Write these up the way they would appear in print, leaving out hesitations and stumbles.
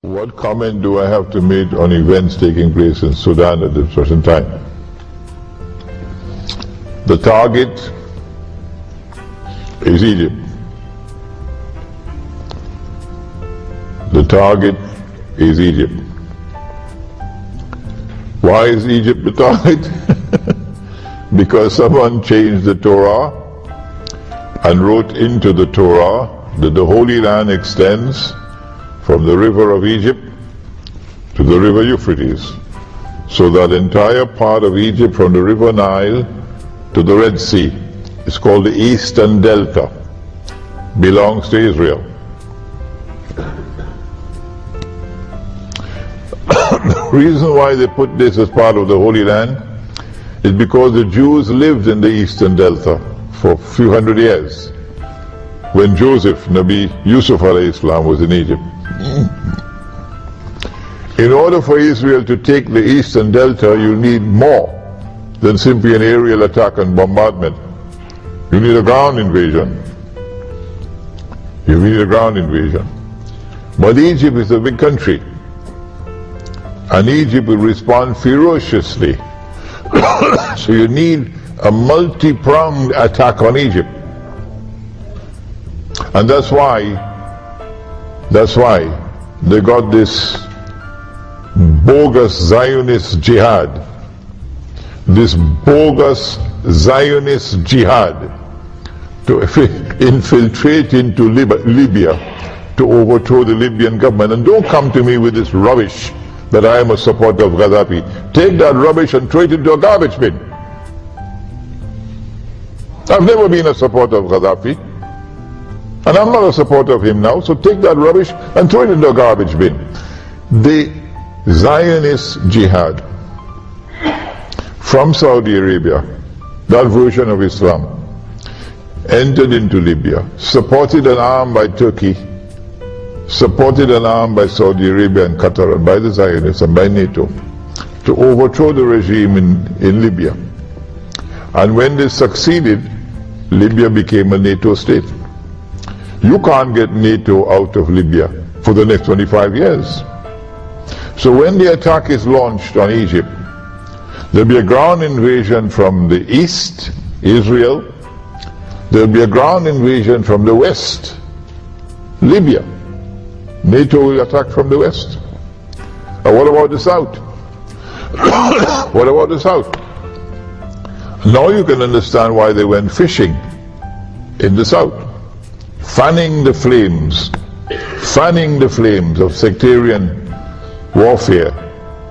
What comment do I have to make on events taking place in Sudan at this present time? The target is Egypt. The target is Egypt. Why is Egypt the target? Because someone changed the Torah and wrote into the Torah that the Holy Land extends from the river of Egypt to the river Euphrates. So that entire part of Egypt from the river Nile to the Red Sea is called the Eastern Delta, belongs to Israel. The reason why they put this as part of the Holy Land is because the Jews lived in the Eastern Delta for a few hundred years when Joseph, Nabi Yusuf alayhi salam, was in Egypt. In order for Israel to take the Eastern Delta, you need more than simply an aerial attack and bombardment. You need a ground invasion. You need a ground invasion. But Egypt is a big country, and Egypt will respond ferociously. So you need a multi-pronged attack on Egypt. And that's why they got this bogus Zionist jihad. This bogus Zionist jihad to infiltrate into Libya to overthrow the Libyan government. And don't come to me with this rubbish that I am a supporter of Gaddafi. Take that rubbish and throw it into a garbage bin. I've never been a supporter of Gaddafi, and I'm not a supporter of him now, so take that rubbish and throw it into a garbage bin. The Zionist jihad from Saudi Arabia, that version of Islam, entered into Libya, supported and armed by Turkey, supported and armed by Saudi Arabia and Qatar, and by the Zionists and by NATO, to overthrow the regime in Libya. And when they succeeded, Libya became a NATO state. You can't get NATO out of Libya for the next 25 years. So when the attack is launched on Egypt, there'll be a ground invasion from the east, Israel. There'll be a ground invasion from the west, Libya. NATO will attack from the west. And what about the south? What about the south? Now you can understand why they went fishing in the south, fanning the flames of sectarian warfare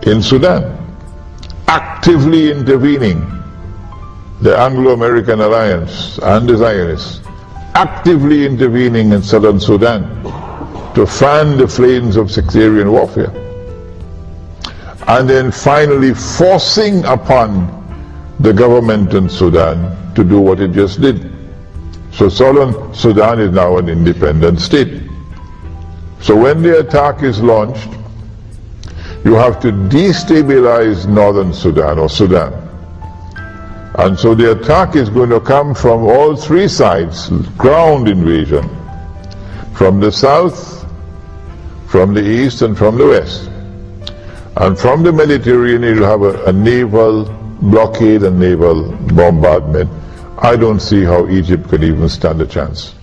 in Sudan, actively intervening. The Anglo-American Alliance and the Zionists actively intervening in southern Sudan to fan the flames of sectarian warfare, and then finally forcing upon the government in Sudan to do what it just did. So southern Sudan is now an independent state. So when the attack is launched, you have to destabilize northern Sudan, or Sudan. And so the attack is going to come from all three sides, ground invasion, from the south, from the east, and from the west. And from the Mediterranean, you'll have a naval blockade and naval bombardment. I don't see how Egypt could even stand a chance.